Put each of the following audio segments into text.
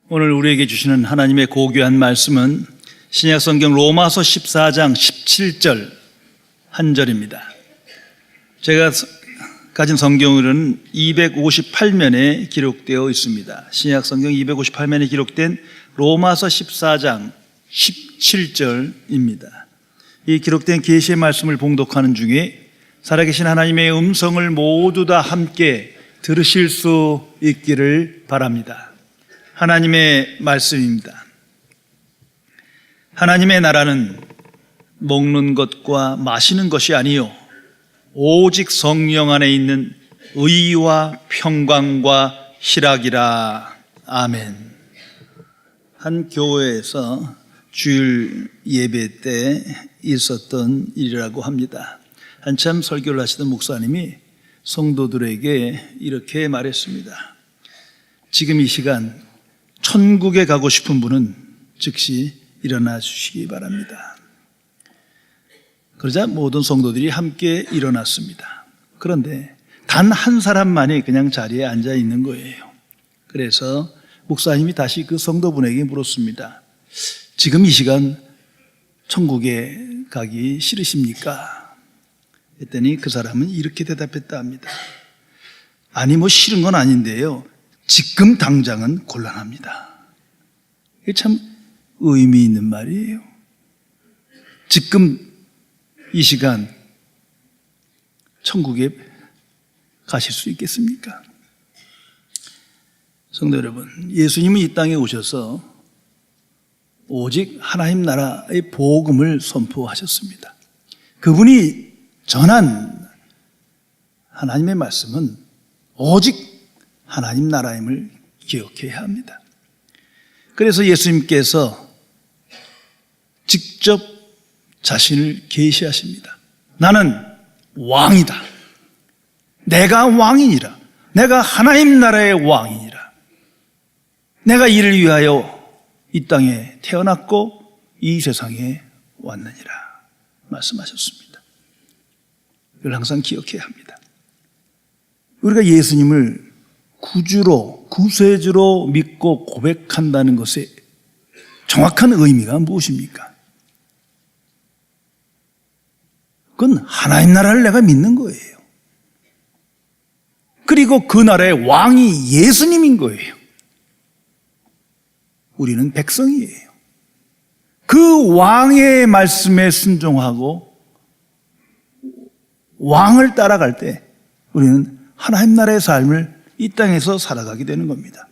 오늘 우리에게 주시는 하나님의 고귀한 말씀은 신약성경 로마서 14장 17절 한 절입니다. 제가 가진 성경으로는 258면에 기록되어 있습니다. 신약성경 258면에 기록된 로마서 14장 17절입니다. 이 기록된 계시의 말씀을 봉독하는 중에 살아계신 하나님의 음성을 모두 다 함께 들으실 수 있기를 바랍니다. 하나님의 말씀입니다. 하나님의 나라는 먹는 것과 마시는 것이 아니요 오직 성령 안에 있는 의와 평강과 희락이라. 아멘. 한 교회에서 주일 예배 때 있었던 일이라고 합니다. 한참 설교를 하시던 목사님이 성도들에게 이렇게 말했습니다. 지금 이 시간 천국에 가고 싶은 분은 즉시 일어나 주시기 바랍니다. 그러자 모든 성도들이 함께 일어났습니다. 그런데 단 한 사람만이 그냥 자리에 앉아 있는 거예요. 그래서 목사님이 다시 그 성도분에게 물었습니다. 지금 이 시간 천국에 가기 싫으십니까? 했더니 그 사람은 이렇게 대답했다 합니다. 아니 싫은 건 아닌데요, 지금 당장은 곤란합니다. 이게 참 의미 있는 말이에요. 지금 이 시간 천국에 가실 수 있겠습니까? 성도 여러분, 예수님은 이 땅에 오셔서 오직 하나님 나라의 복음을 선포하셨습니다. 그분이 전한 하나님의 말씀은 오직 하나님 나라임을 기억해야 합니다. 그래서 예수님께서 직접 자신을 계시하십니다. 나는 왕이다. 내가 왕이니라. 내가 하나님 나라의 왕이니라. 내가 이를 위하여 이 땅에 태어났고 이 세상에 왔느니라 말씀하셨습니다. 이걸 항상 기억해야 합니다. 우리가 예수님을 구주로, 구세주로 믿고 고백한다는 것의 정확한 의미가 무엇입니까? 그건 하나님 나라를 내가 믿는 거예요. 그리고 그 나라의 왕이 예수님인 거예요. 우리는 백성이에요. 그 왕의 말씀에 순종하고 왕을 따라갈 때 우리는 하나님 나라의 삶을 이 땅에서 살아가게 되는 겁니다.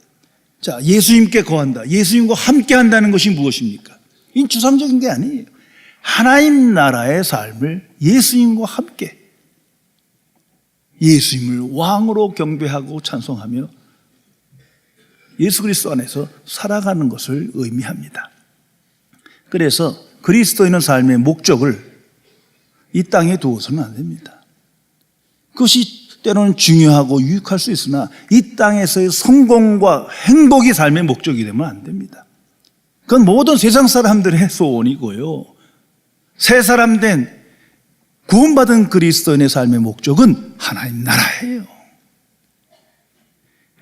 자, 예수님께 거한다, 예수님과 함께 한다는 것이 무엇입니까? 이건 추상적인 게 아니에요. 하나님 나라의 삶을 예수님과 함께, 예수님을 왕으로 경배하고 찬송하며 예수 그리스도 안에서 살아가는 것을 의미합니다. 그래서 그리스도인의 삶의 목적을 이 땅에 두어서는 안 됩니다. 그것이 때로는 중요하고 유익할 수 있으나 이 땅에서의 성공과 행복이 삶의 목적이 되면 안 됩니다. 그건 모든 세상 사람들의 소원이고요, 새 사람 된 구원받은 그리스도인의 삶의 목적은 하나님 나라예요.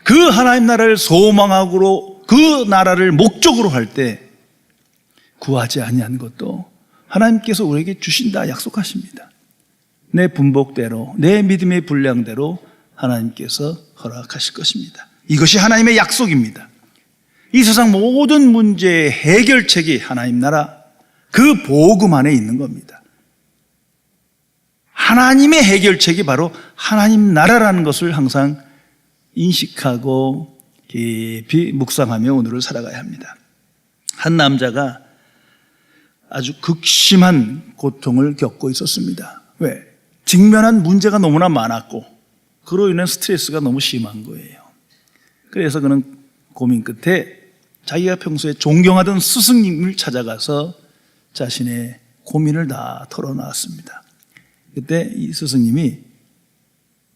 그 하나님 나라를 소망하고 그 나라를 목적으로 할 때 구하지 아니한 것도 하나님께서 우리에게 주신다 약속하십니다. 내 분복대로, 내 믿음의 분량대로 하나님께서 허락하실 것입니다. 이것이 하나님의 약속입니다. 이 세상 모든 문제의 해결책이 하나님 나라, 그 복음 안에 있는 겁니다. 하나님의 해결책이 바로 하나님 나라라는 것을 항상 인식하고 깊이 묵상하며 오늘을 살아가야 합니다. 한 남자가 아주 극심한 고통을 겪고 있었습니다. 왜? 직면한 문제가 너무나 많았고 그로 인한 스트레스가 너무 심한 거예요. 그래서 그는 고민 끝에 자기가 평소에 존경하던 스승님을 찾아가서 자신의 고민을 다 털어놨습니다. 그때 이 스승님이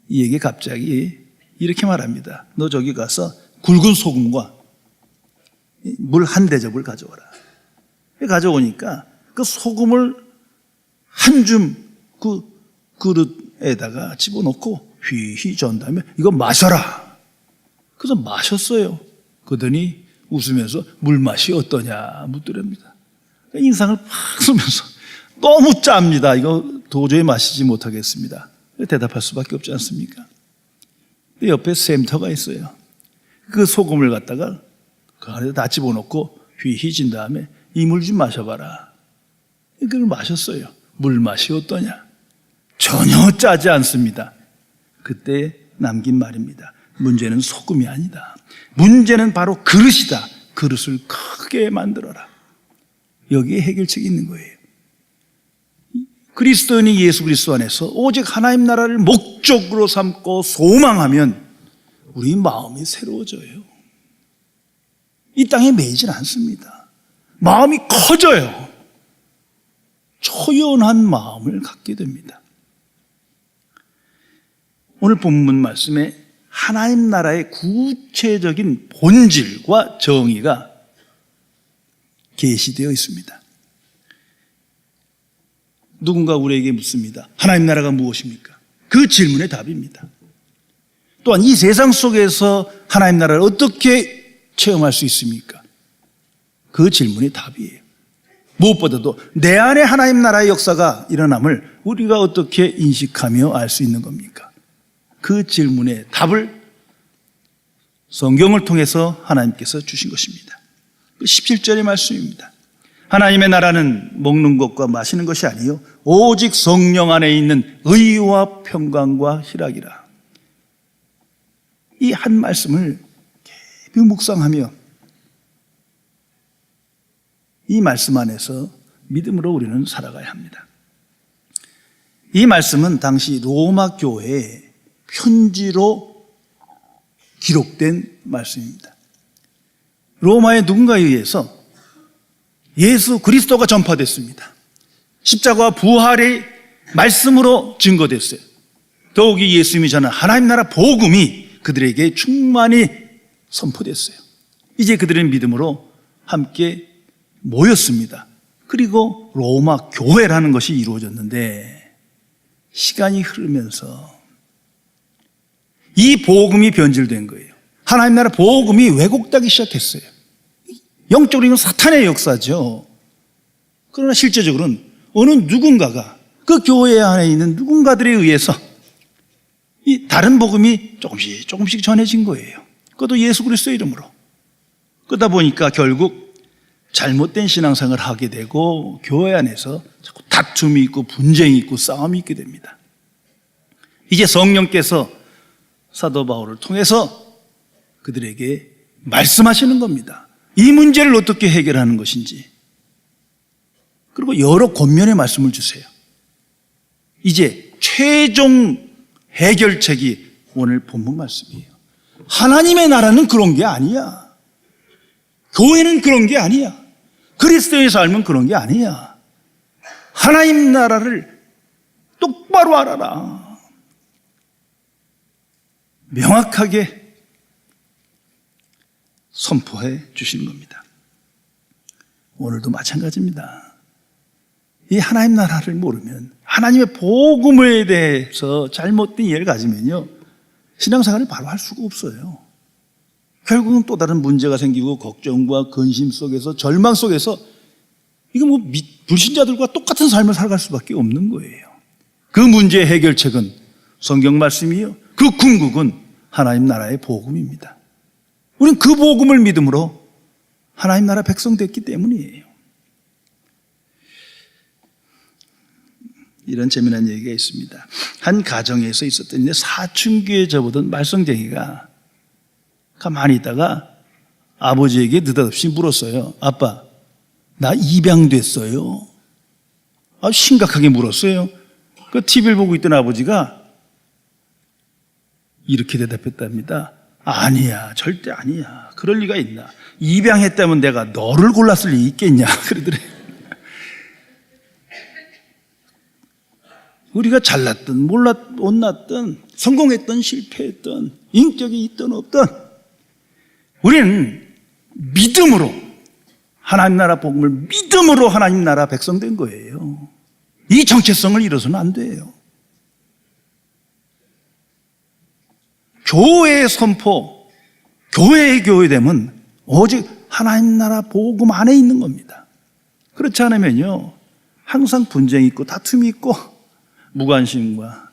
이에게 갑자기 이렇게 말합니다. 너 저기 가서 굵은 소금과 물 한 대접을 가져와라. 가져오니까 그 소금을 한 줌 그 그릇에다가 집어넣고 휘휘 전 다음에 이거 마셔라. 그래서 마셨어요. 그러더니 웃으면서 물맛이 어떠냐 묻더랍니다. 인상을 팍 쓰면서 너무 짭니다. 이거 도저히 마시지 못하겠습니다. 대답할 수밖에 없지 않습니까? 근데 옆에 샘터가 있어요. 그 소금을 갖다가 그 안에 다 집어넣고 휘휘진 다음에 이 물 좀 마셔봐라. 이걸 마셨어요. 물맛이 어떠냐? 전혀 짜지 않습니다. 그때 남긴 말입니다. 문제는 소금이 아니다. 문제는 바로 그릇이다. 그릇을 크게 만들어라. 여기에 해결책이 있는 거예요. 그리스도인이 예수 그리스도 안에서 오직 하나님 나라를 목적으로 삼고 소망하면 우리 마음이 새로워져요. 이 땅에 매이질 않습니다. 마음이 커져요. 초연한 마음을 갖게 됩니다. 오늘 본문 말씀에 하나님 나라의 구체적인 본질과 정의가 계시되어 있습니다. 누군가 우리에게 묻습니다. 하나님 나라가 무엇입니까? 그 질문의 답입니다. 또한 이 세상 속에서 하나님 나라를 어떻게 체험할 수 있습니까? 그 질문이 답이에요. 무엇보다도 내 안에 하나님 나라의 역사가 일어남을 우리가 어떻게 인식하며 알 수 있는 겁니까? 그 질문의 답을 성경을 통해서 하나님께서 주신 것입니다. 17절의 말씀입니다. 하나님의 나라는 먹는 것과 마시는 것이 아니요 오직 성령 안에 있는 의와 평강과 희락이라. 이 한 말씀을 깊이 묵상하며 이 말씀 안에서 믿음으로 우리는 살아가야 합니다. 이 말씀은 당시 로마 교회의 편지로 기록된 말씀입니다. 로마의 누군가에 의해서 예수 그리스도가 전파됐습니다. 십자가와 부활의 말씀으로 증거됐어요. 더욱이 예수님이 전한 하나님 나라 복음이 그들에게 충만히 선포됐어요. 이제 그들은 믿음으로 함께 모였습니다. 그리고 로마 교회라는 것이 이루어졌는데 시간이 흐르면서 이 복음이 변질된 거예요. 하나님 나라 복음이 왜곡되기 시작했어요. 영적으로 이건 사탄의 역사죠. 그러나 실제적으로는 어느 누군가가 그 교회 안에 있는 누군가들에 의해서 이 다른 복음이 조금씩 전해진 거예요. 그것도 예수 그리스도의 이름으로. 그러다 보니까 결국 잘못된 신앙생활을 하게 되고 교회 안에서 자꾸 다툼이 있고 분쟁이 있고 싸움이 있게 됩니다. 이제 성령께서 사도 바울을 통해서 그들에게 말씀하시는 겁니다. 이 문제를 어떻게 해결하는 것인지. 그리고 여러 권면의 말씀을 주세요. 이제 최종 해결책이 오늘 본문 말씀이에요. 하나님의 나라는 그런 게 아니야. 교회는 그런 게 아니야. 그리스도의 삶은 그런 게 아니야. 하나님 나라를 똑바로 알아라. 명확하게 선포해 주시는 겁니다. 오늘도 마찬가지입니다. 이 하나님 나라를 모르면, 하나님의 복음에 대해서 잘못된 이해를 가지면요, 신앙생활을 바로 할 수가 없어요. 결국은 또 다른 문제가 생기고 걱정과 근심 속에서, 절망 속에서 이거 뭐 불신자들과 똑같은 삶을 살아갈 수밖에 없는 거예요. 그 문제의 해결책은 성경 말씀이요, 그 궁극은 하나님 나라의 복음입니다. 우리는 그 복음을 믿음으로 하나님 나라 백성 됐기 때문이에요. 이런 재미난 얘기가 있습니다. 한 가정에서 있었던 사춘기에 접어든 말썽쟁이가 가만히 있다가 아버지에게 느닷없이 물었어요. 아빠, 나 입양됐어요. 심각하게 물었어요. 그 TV를 보고 있던 아버지가 이렇게 대답했답니다. 아니야, 절대 아니야. 그럴 리가 있나. 입양했다면 내가 너를 골랐을 리 있겠냐. 그러더래요. 우리가 잘났든 못났든 성공했든 실패했든 인격이 있든 없든 우리는 믿음으로 하나님 나라 복음을 믿음으로 하나님 나라 백성 된 거예요. 이 정체성을 잃어서는 안 돼요. 교회의 선포, 교회의 교회됨은 오직 하나님 나라 복음 안에 있는 겁니다. 그렇지 않으면요, 항상 분쟁이 있고 다툼이 있고 무관심과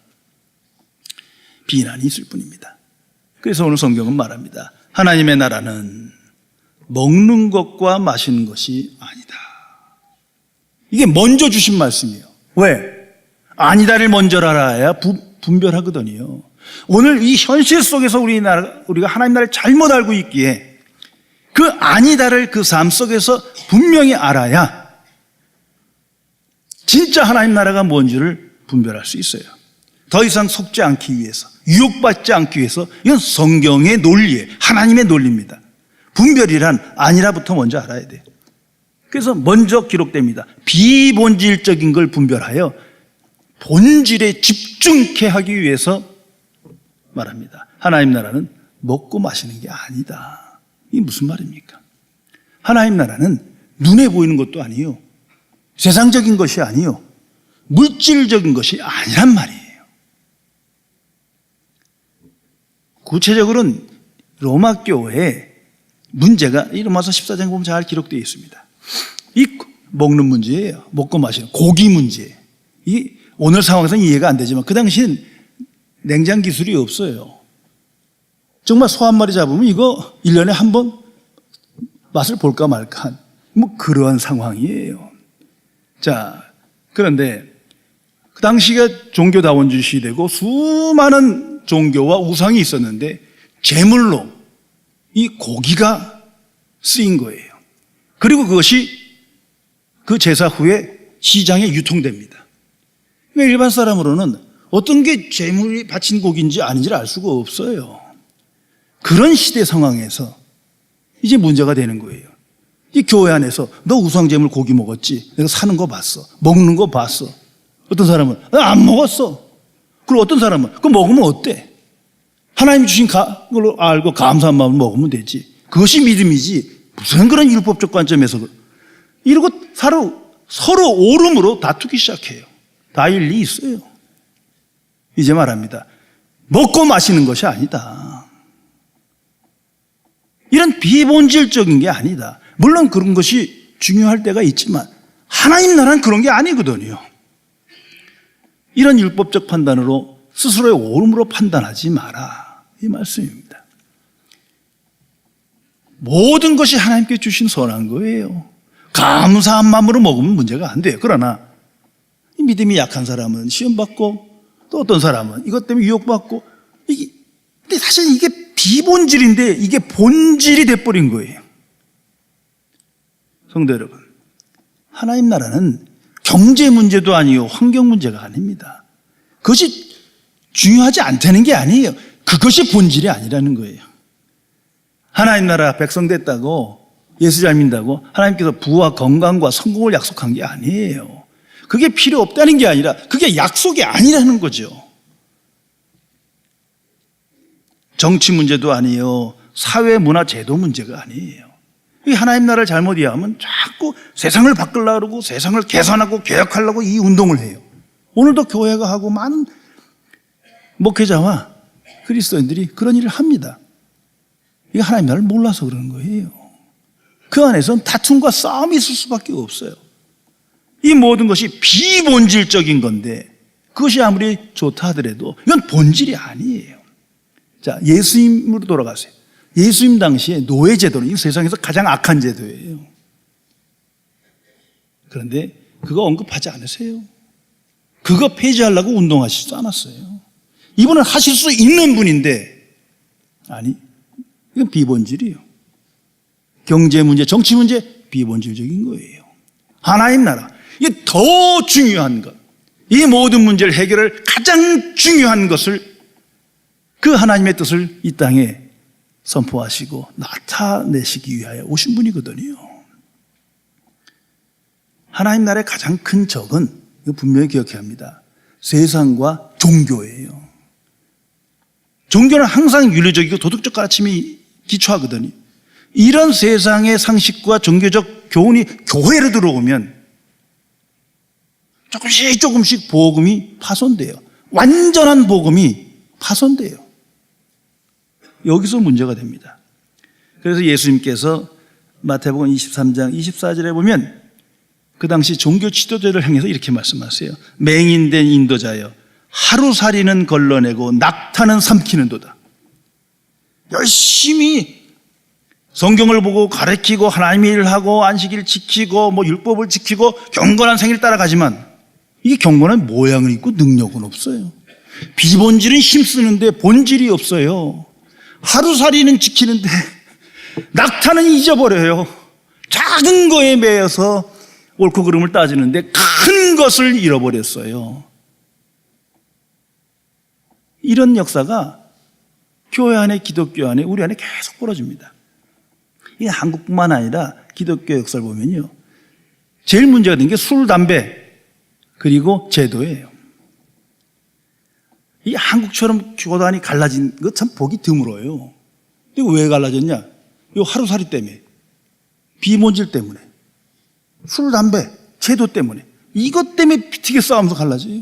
비난이 있을 뿐입니다. 그래서 오늘 성경은 말합니다. 하나님의 나라는 먹는 것과 마시는 것이 아니다. 이게 먼저 주신 말씀이에요. 왜? 아니다를 먼저 알아야 분별하거든요. 오늘 이 현실 속에서 우리가 하나님 나라를 잘못 알고 있기에 그 아니다를 그 삶 속에서 분명히 알아야 진짜 하나님 나라가 뭔지를 분별할 수 있어요. 더 이상 속지 않기 위해서, 유혹받지 않기 위해서, 이건 성경의 논리예요. 하나님의 논리입니다. 분별이란 아니라부터 먼저 알아야 돼요. 그래서 먼저 기록됩니다. 비본질적인 걸 분별하여 본질에 집중케 하기 위해서 말합니다. 하나님 나라는 먹고 마시는 게 아니다. 이게 무슨 말입니까? 하나님 나라는 눈에 보이는 것도 아니요, 세상적인 것이 아니요, 물질적인 것이 아니란 말이에요. 구체적으로는 로마 교회의 문제가 이 로마서 14장에 보면 잘 기록되어 있습니다. 이 먹는 문제예요. 먹고 마시는 고기 문제. 이 오늘 상황에서는 이해가 안 되지만 그 당시엔 냉장 기술이 없어요. 정말 소 한 마리 잡으면 이거 1년에 한 번 맛을 볼까 말까 한 뭐 그러한 상황이에요. 자, 그런데 그 당시가 종교다원주의 시대고 수많은 종교와 우상이 있었는데 제물로 이 고기가 쓰인 거예요. 그리고 그것이 그 제사 후에 시장에 유통됩니다. 일반 사람으로는 어떤 게 제물이 바친 고기인지 아닌지를 알 수가 없어요. 그런 시대 상황에서 이제 문제가 되는 거예요. 이 교회 안에서 너 우상제물 고기 먹었지? 내가 사는 거 봤어. 먹는 거 봤어. 어떤 사람은 안 먹었어. 그리고 어떤 사람은 그거 먹으면 어때? 하나님이 주신 걸로 알고 감사한 마음을 먹으면 되지. 그것이 믿음이지. 무슨 그런 율법적 관점에서 이러고 서로 오름으로 다투기 시작해요. 다 일리 있어요. 이제 말합니다. 먹고 마시는 것이 아니다. 이런 비본질적인 게 아니다. 물론 그런 것이 중요할 때가 있지만 하나님 나라는 그런 게 아니거든요. 이런 율법적 판단으로 스스로의 오름으로 판단하지 마라. 이 말씀입니다. 모든 것이 하나님께 주신 선한 거예요. 감사한 마음으로 먹으면 문제가 안 돼요. 그러나 믿음이 약한 사람은 시험받고 또 어떤 사람은 이것 때문에 유혹받고 근데 사실 이게 비본질인데 이게 본질이 돼버린 거예요. 성도 여러분, 하나님 나라는 경제 문제도 아니요 환경 문제가 아닙니다. 그것이 중요하지 않다는 게 아니에요. 그것이 본질이 아니라는 거예요. 하나님 나라 백성 됐다고 예수 잘 믿는다고 하나님께서 부와 건강과 성공을 약속한 게 아니에요. 그게 필요 없다는 게 아니라 그게 약속이 아니라는 거죠. 정치 문제도 아니에요. 사회 문화 제도 문제가 아니에요. 하나님 나라를 잘못 이해하면 자꾸 세상을 바꾸려고 그러고 세상을 개선하고 개혁하려고 이 운동을 해요. 오늘도 교회가 하고 많은 목회자와 그리스도인들이 그런 일을 합니다. 이게 하나님 나라를 몰라서 그러는 거예요. 그 안에서는 다툼과 싸움이 있을 수밖에 없어요. 이 모든 것이 비본질적인 건데 그것이 아무리 좋다 하더라도 이건 본질이 아니에요. 자, 예수님으로 돌아가세요. 예수님 당시에 노예제도는 이 세상에서 가장 악한 제도예요. 그런데 그거 언급하지 않으세요. 그거 폐지하려고 운동하시지도 않았어요. 이분은 하실 수 있는 분인데 아니, 이건 비본질이에요. 경제 문제, 정치 문제 비본질적인 거예요. 하나님 나라, 이게 더 중요한 것, 이 모든 문제를 해결할 가장 중요한 것을 그 하나님의 뜻을 이 땅에 선포하시고 나타내시기 위하여 오신 분이거든요. 하나님 나라의 가장 큰 적은 분명히 기억해야 합니다. 세상과 종교예요. 종교는 항상 윤리적이고 도덕적 가르침이 기초하거든요. 이런 세상의 상식과 종교적 교훈이 교회로 들어오면 조금씩 복음이 파손돼요. 완전한 복음이 파손돼요. 여기서 문제가 됩니다. 그래서 예수님께서 마태복음 23장 24절에 보면 그 당시 종교 지도자를 향해서 이렇게 말씀하세요. 맹인된 인도자여, 하루살이는 걸러내고 낙타는 삼키는도다. 열심히 성경을 보고 가르치고 하나님의 일을 하고 안식일 지키고 율법을 지키고 경건한 생일 따라가지만 이게 경건한 모양은 있고 능력은 없어요. 비본질은 힘쓰는데 본질이 없어요. 하루살이는 지키는데 낙타는 잊어버려요. 작은 거에 매여서 옳고 그름을 따지는데 큰 것을 잃어버렸어요. 이런 역사가 교회 안에, 기독교 안에, 우리 안에 계속 벌어집니다. 이게 한국뿐만 아니라 기독교 역사를 보면요, 제일 문제가 된 게 술, 담배, 그리고 제도예요. 이 한국처럼 교단이 갈라진 거 참 보기 드물어요. 이거 왜 갈라졌냐? 이 하루살이 때문에, 비본질 때문에, 술, 담배, 제도 때문에, 이것 때문에 피튀게 싸우면서 갈라져요.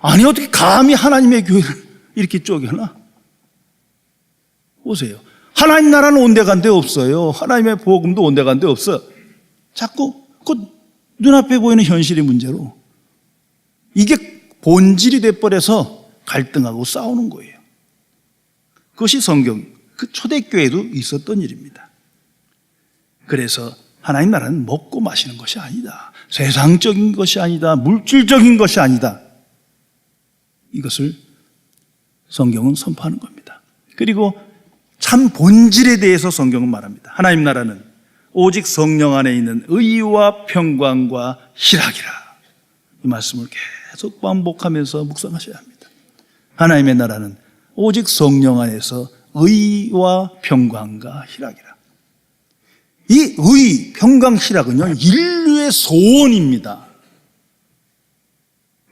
아니, 어떻게 감히 하나님의 교회를 이렇게 쪼개나? 보세요. 하나님 나라는 온데간데 없어요. 하나님의 복음도 온데간데 없어. 자꾸 그 눈앞에 보이는 현실의 문제로 이게 본질이 돼버려서 갈등하고 싸우는 거예요. 그것이 성경, 그 초대교회도 있었던 일입니다. 그래서 하나님 나라는 먹고 마시는 것이 아니다. 세상적인 것이 아니다. 물질적인 것이 아니다. 이것을 성경은 선포하는 겁니다. 그리고 참 본질에 대해서 성경은 말합니다. 하나님 나라는 오직 성령 안에 있는 의와 평강과 희락이라. 이 말씀을 계속 반복하면서 묵상하셔야 합니다. 하나님의 나라는 오직 성령 안에서 의와 평강과 희락이라. 이 의, 평강, 희락은요, 인류의 소원입니다.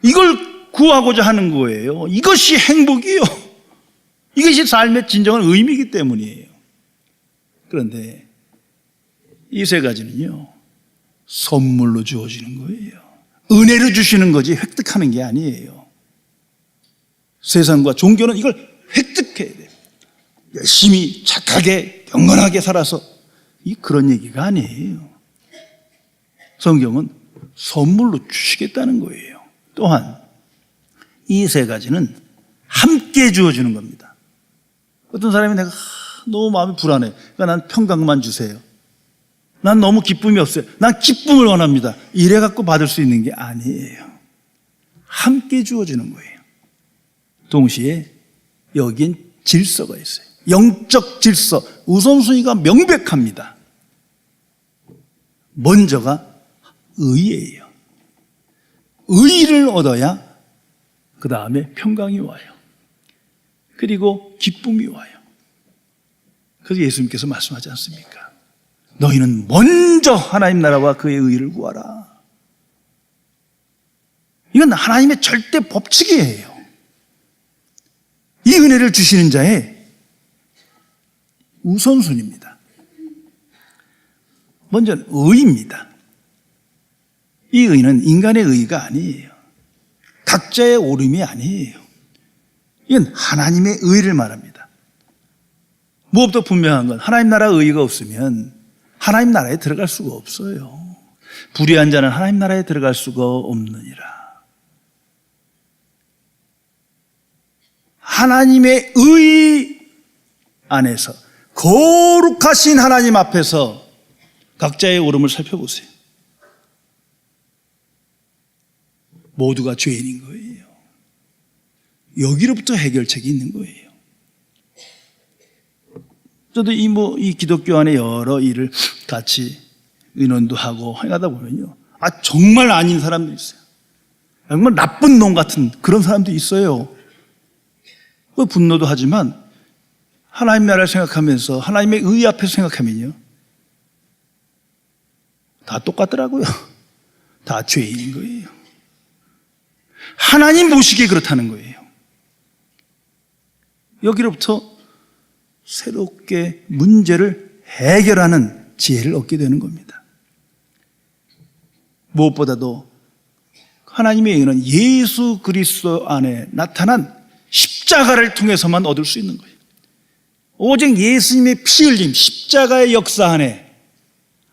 이걸 구하고자 하는 거예요. 이것이 행복이요. 이것이 삶의 진정한 의미이기 때문이에요. 그런데 이 세 가지는요, 선물로 주어지는 거예요. 은혜로 주시는 거지 획득하는 게 아니에요. 세상과 종교는 이걸 획득해야 돼요. 열심히 착하게 경건하게 살아서 그런 얘기가 아니에요. 성경은 선물로 주시겠다는 거예요. 또한 이 세 가지는 함께 주어지는 겁니다. 어떤 사람이 내가 너무 마음이 불안해. 그러니까 난 평강만 주세요. 난 너무 기쁨이 없어요. 난 기쁨을 원합니다. 이래 갖고 받을 수 있는 게 아니에요. 함께 주어지는 거예요. 동시에 여기엔 질서가 있어요. 영적 질서, 우선순위가 명백합니다. 먼저가 의예요. 의를 얻어야 그 다음에 평강이 와요. 그리고 기쁨이 와요. 그래서 예수님께서 말씀하지 않습니까? 너희는 먼저 하나님 나라와 그의 의를 구하라. 이건 하나님의 절대 법칙이에요. 이 은혜를 주시는 자의 우선순위입니다. 먼저는 의입니다. 이 의는 인간의 의가 아니에요. 각자의 옳음이 아니에요. 이건 하나님의 의를 말합니다. 무엇보다 분명한 건 하나님 나라의 의가 없으면 하나님 나라에 들어갈 수가 없어요. 불의한 자는 하나님 나라에 들어갈 수가 없느니라. 하나님의 의 안에서 거룩하신 하나님 앞에서 각자의 옳음을 살펴보세요. 모두가 죄인인 거예요. 여기로부터 해결책이 있는 거예요. 저도 이 기독교 안에 여러 일을 같이 의논도 하고 하다 보면요, 정말 아닌 사람도 있어요. 정말 나쁜 놈 같은 그런 사람도 있어요. 분노도 하지만 하나님 나라를 생각하면서 하나님의 의 앞에서 생각하면요, 다 똑같더라고요. 다 죄인인 거예요. 하나님 보시기에 그렇다는 거예요. 여기로부터 새롭게 문제를 해결하는 지혜를 얻게 되는 겁니다. 무엇보다도 하나님의 의는 예수 그리스도 안에 나타난 십자가를 통해서만 얻을 수 있는 거예요. 오직 예수님의 피 흘림, 십자가의 역사 안에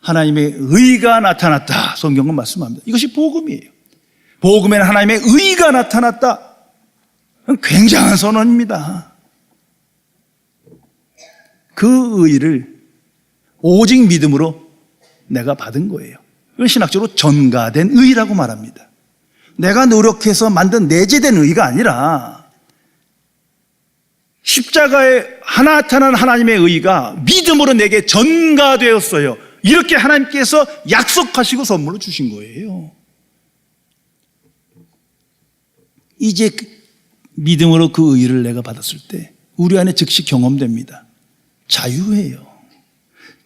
하나님의 의가 나타났다. 성경은 말씀합니다. 이것이 복음이에요. 복음에는 하나님의 의가 나타났다. 굉장한 선언입니다. 그 의를 오직 믿음으로 내가 받은 거예요. 이건 신학적으로 전가된 의라고 말합니다. 내가 노력해서 만든 내재된 의가 아니라 십자가에 나타난 하나님의 의가 믿음으로 내게 전가되었어요. 이렇게 하나님께서 약속하시고 선물로 주신 거예요. 이제 믿음으로 그 의를 내가 받았을 때 우리 안에 즉시 경험됩니다. 자유예요.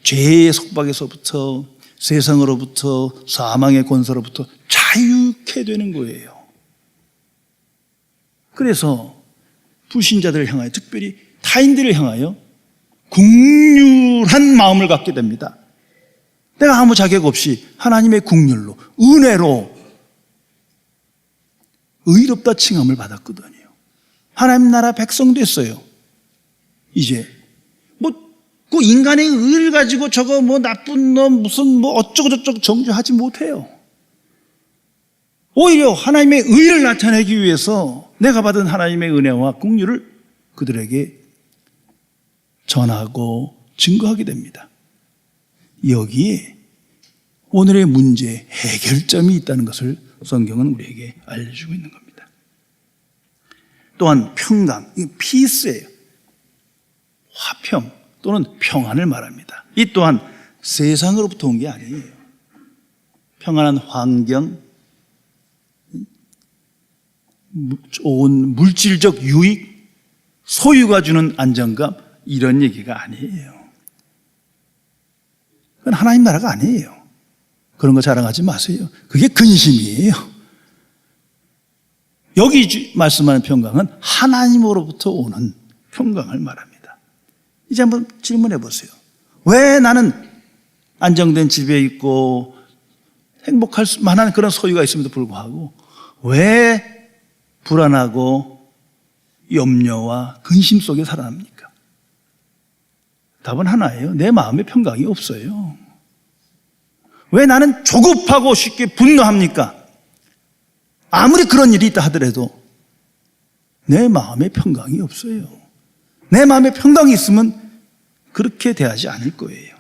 죄의 속박에서부터, 세상으로부터, 사망의 권세로부터 자유케 되는 거예요. 그래서 불신자들을 향하여, 특별히 타인들을 향하여 긍휼한 마음을 갖게 됩니다. 내가 아무 자격 없이 하나님의 긍휼로, 은혜로 의롭다 칭함을 받았거든요. 하나님 나라 백성 됐어요. 이제 그 인간의 의를 가지고 저거 나쁜 놈 무슨 어쩌고저쩌고 정죄하지 못해요. 오히려 하나님의 의를 나타내기 위해서 내가 받은 하나님의 은혜와 긍휼을 그들에게 전하고 증거하게 됩니다. 여기에 오늘의 문제 해결점이 있다는 것을 성경은 우리에게 알려주고 있는 겁니다. 또한 평강, 이 피스예요. 화평 또는 평안을 말합니다. 이 또한 세상으로부터 온 게 아니에요. 평안한 환경, 좋은 물질적 유익, 소유가 주는 안정감, 이런 얘기가 아니에요. 그건 하나님 나라가 아니에요. 그런 거 자랑하지 마세요. 그게 근심이에요. 여기 말씀하는 평강은 하나님으로부터 오는 평강을 말합니다. 이제 한번 질문해 보세요. 왜 나는 안정된 집에 있고 행복할 만한 그런 소유가 있음에도 불구하고 왜 불안하고 염려와 근심 속에 살아납니까? 답은 하나예요. 내 마음에 평강이 없어요. 왜 나는 조급하고 쉽게 분노합니까? 아무리 그런 일이 있다 하더라도 내 마음에 평강이 없어요. 내 마음에 평강이 있으면 그렇게 대하지 않을 거예요.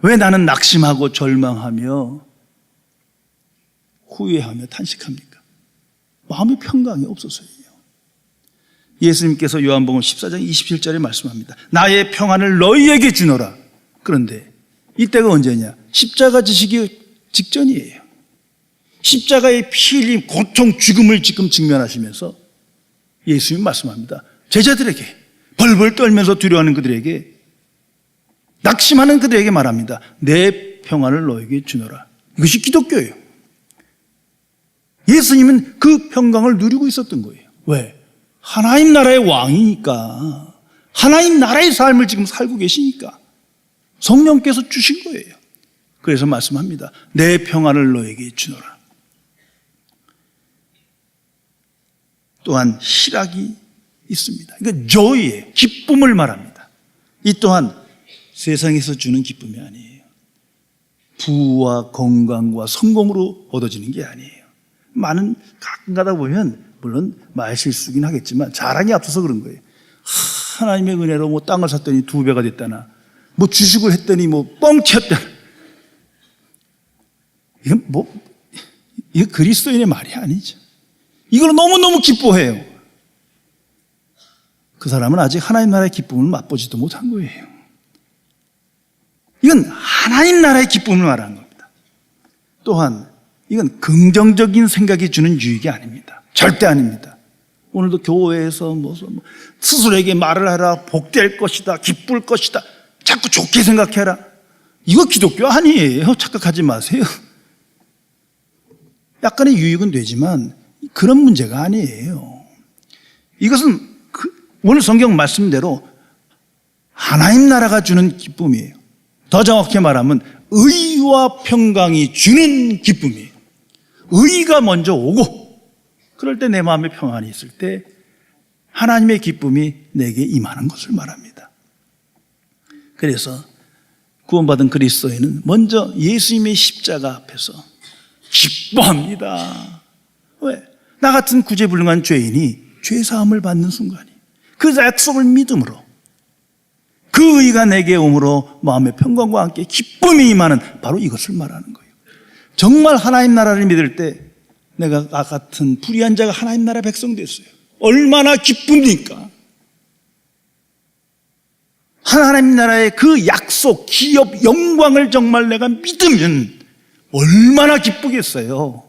왜 나는 낙심하고 절망하며 후회하며 탄식합니까? 마음에 평강이 없어서예요. 예수님께서 요한복음 14장 27절에 말씀합니다. 나의 평안을 너희에게 주노라. 그런데 이때가 언제냐? 십자가 지시기 직전이에요. 십자가의 피 흘림, 고통, 죽음을 지금 직면하시면서 예수님이 말씀합니다. 제자들에게, 벌벌 떨면서 두려워하는 그들에게, 낙심하는 그들에게 말합니다. 내 평안을 너에게 주노라. 이것이 기독교예요. 예수님은 그 평강을 누리고 있었던 거예요. 왜? 하나님 나라의 왕이니까, 하나님 나라의 삶을 지금 살고 계시니까 성령께서 주신 거예요. 그래서 말씀합니다. 내 평안을 너에게 주노라. 또한 희락이 있습니다. 그러니까 joy의 기쁨을 말합니다. 이 또한 세상에서 주는 기쁨이 아니에요. 부와 건강과 성공으로 얻어지는 게 아니에요. 많은 가끔 가다 보면 물론 말실수긴 하겠지만 자랑이 앞서서 그런 거예요. 하나님의 은혜로 땅을 샀더니 2배가 됐다나, 주식을 했더니 뻥 튀었다나. 이건 그리스도인의 말이 아니죠. 이걸 너무너무 기뻐해요. 그 사람은 아직 하나님 나라의 기쁨을 맛보지도 못한 거예요. 이건 하나님 나라의 기쁨을 말하는 겁니다. 또한 이건 긍정적인 생각이 주는 유익이 아닙니다. 절대 아닙니다. 오늘도 교회에서 스스로에게 말을 하라, 복될 것이다, 기쁠 것이다, 자꾸 좋게 생각해라. 이거 기독교 아니에요. 착각하지 마세요. 약간의 유익은 되지만 그런 문제가 아니에요. 이것은 오늘 성경 말씀대로 하나님 나라가 주는 기쁨이에요. 더 정확히 말하면 의와 평강이 주는 기쁨이에요. 의가 먼저 오고, 그럴 때 내 마음에 평안이 있을 때 하나님의 기쁨이 내게 임하는 것을 말합니다. 그래서 구원받은 그리스도인은 먼저 예수님의 십자가 앞에서 기뻐합니다. 왜? 나 같은 구제불능한 죄인이 죄사함을 받는 순간이, 그 약속을 믿음으로, 그 의가 내게 오므로 마음의 평강과 함께 기쁨이 임하는, 바로 이것을 말하는 거예요. 정말 하나님 나라를 믿을 때 내가 나 같은 불의한 자가 하나님 나라 백성 됐어요. 얼마나 기쁩니까? 하나님 나라의 그 약속, 기업, 영광을 정말 내가 믿으면 얼마나 기쁘겠어요.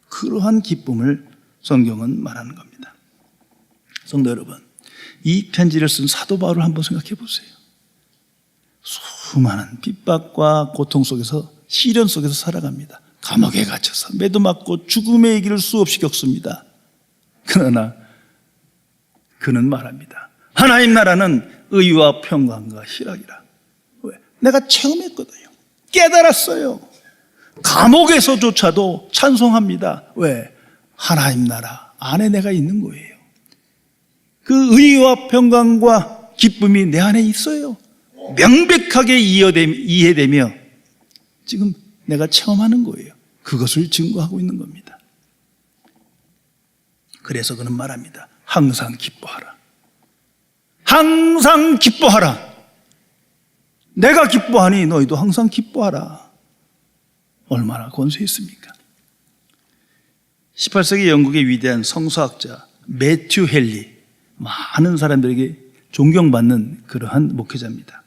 그러한 기쁨을 성경은 말하는 겁니다. 성도 여러분, 이 편지를 쓴 사도 바울을 한번 생각해 보세요. 수많은 핍박과 고통 속에서, 시련 속에서 살아갑니다. 감옥에 갇혀서 매도 맞고 죽음의 길을 수없이 겪습니다. 그러나 그는 말합니다. 하나님 나라는 의와 평강과 희락이라. 왜? 내가 체험했거든요. 깨달았어요. 감옥에서조차도 찬송합니다. 왜? 하나님 나라 안에 내가 있는 거예요. 그 의와 평강과 기쁨이 내 안에 있어요. 명백하게 이해되며 지금 내가 체험하는 거예요. 그것을 증거하고 있는 겁니다. 그래서 그는 말합니다. 항상 기뻐하라. 항상 기뻐하라. 내가 기뻐하니 너희도 항상 기뻐하라. 얼마나 권세 있습니까? 18세기 영국의 위대한 성서학자 매튜 헨리, 많은 사람들에게 존경받는 그러한 목회자입니다.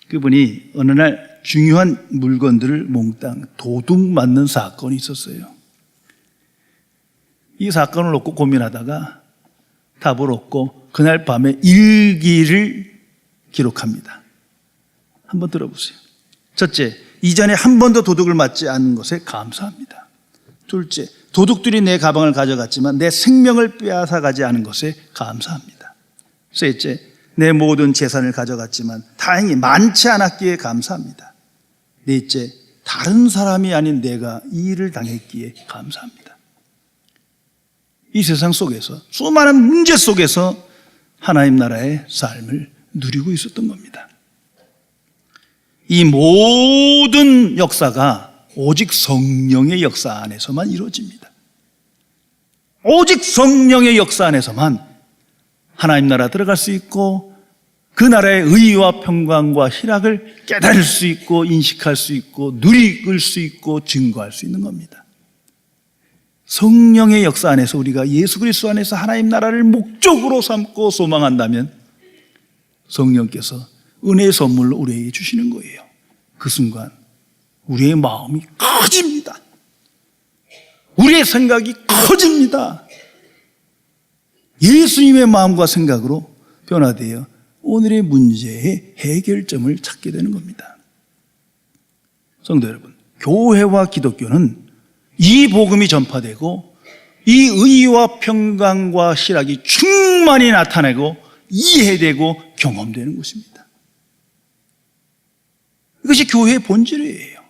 그분이 어느 날 중요한 물건들을 몽땅 도둑 맞는 사건이 있었어요. 이 사건을 놓고 고민하다가 답을 얻고 그날 밤에 일기를 기록합니다. 한번 들어보세요. 첫째, 이전에 한 번도 도둑을 맞지 않은 것에 감사합니다. 둘째, 도둑들이 내 가방을 가져갔지만 내 생명을 빼앗아가지 않은 것에 감사합니다. 셋째, 내 모든 재산을 가져갔지만 다행히 많지 않았기에 감사합니다. 넷째, 다른 사람이 아닌 내가 이 일을 당했기에 감사합니다. 이 세상 속에서, 수많은 문제 속에서 하나님 나라의 삶을 누리고 있었던 겁니다. 이 모든 역사가 오직 성령의 역사 안에서만 이루어집니다. 오직 성령의 역사 안에서만 하나님 나라 들어갈 수 있고, 그 나라의 의와 평강과 희락을 깨달을 수 있고, 인식할 수 있고, 누릴 수 있고, 증거할 수 있는 겁니다. 성령의 역사 안에서 우리가 예수 그리스도 안에서 하나님 나라를 목적으로 삼고 소망한다면 성령께서 은혜의 선물로 우리에게 주시는 거예요. 그 순간 우리의 마음이 커집니다. 우리의 생각이 커집니다. 예수님의 마음과 생각으로 변화되어 오늘의 문제의 해결점을 찾게 되는 겁니다. 성도 여러분, 교회와 기독교는 이 복음이 전파되고 이 의와 평강과 희락이 충만히 나타나고 이해되고 경험되는 곳입니다. 이것이 교회의 본질이에요.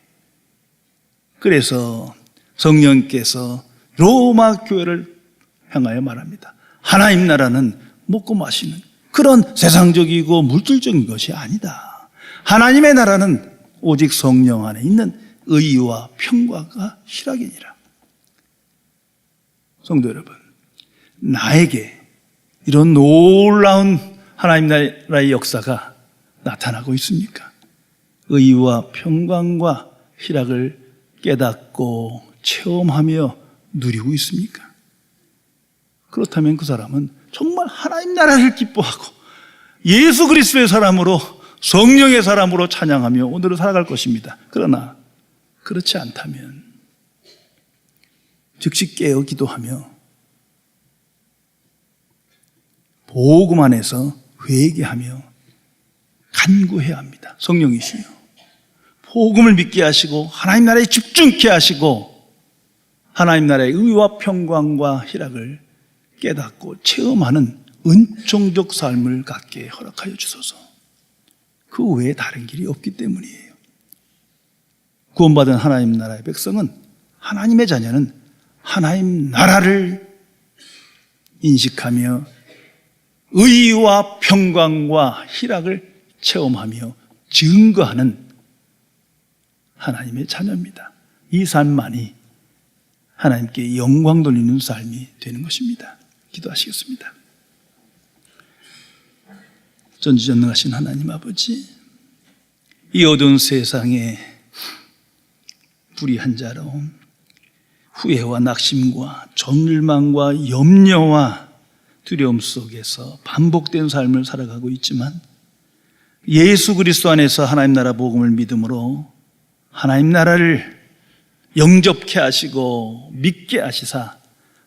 그래서 성령께서 로마 교회를 향하여 말합니다. 하나님 나라는 먹고 마시는 그런 세상적이고 물질적인 것이 아니다. 하나님의 나라는 오직 성령 안에 있는 의와 평강과 희락이니라. 성도 여러분, 나에게 이런 놀라운 하나님 나라의 역사가 나타나고 있습니까? 의와 평강과 희락을 깨닫고 체험하며 누리고 있습니까? 그렇다면 그 사람은 정말 하나님 나라를 기뻐하고 예수 그리스도의 사람으로, 성령의 사람으로 찬양하며 오늘을 살아갈 것입니다. 그러나 그렇지 않다면 즉시 깨어 기도하며 복음 안에서 회개하며 간구해야 합니다. 성령이시여, 복음을 믿게 하시고 하나님 나라에 집중케 하시고 하나님 나라의 의와 평강과 희락을 깨닫고 체험하는 은총적 삶을 갖게 허락하여 주소서. 그 외에 다른 길이 없기 때문이에요. 구원받은 하나님 나라의 백성은, 하나님의 자녀는 하나님 나라를 인식하며 의와 평강과 희락을 체험하며 증거하는 하나님의 자녀입니다. 이 삶만이 하나님께 영광 돌리는 삶이 되는 것입니다. 기도하시겠습니다. 전지전능하신 하나님 아버지, 이 어두운 세상에 불의한 자로 후회와 낙심과 전멸망과 염려와 두려움 속에서 반복된 삶을 살아가고 있지만 예수 그리스도 안에서 하나님 나라 복음을 믿음으로 하나님 나라를 영접케 하시고 믿게 하시사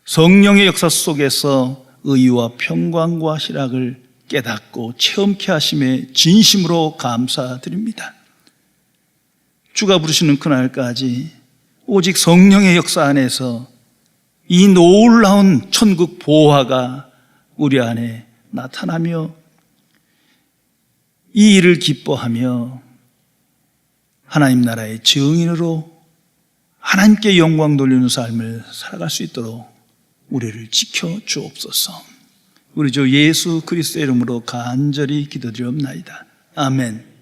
성령의 역사 속에서 의와 평강과 희락을 깨닫고 체험케 하심에 진심으로 감사드립니다. 주가 부르시는 그날까지 오직 성령의 역사 안에서 이 놀라운 천국 보화가 우리 안에 나타나며 이 일을 기뻐하며 하나님 나라의 증인으로 하나님께 영광 돌리는 삶을 살아갈 수 있도록 우리를 지켜 주옵소서. 우리 주 예수 그리스도의 이름으로 간절히 기도드리옵나이다. 아멘.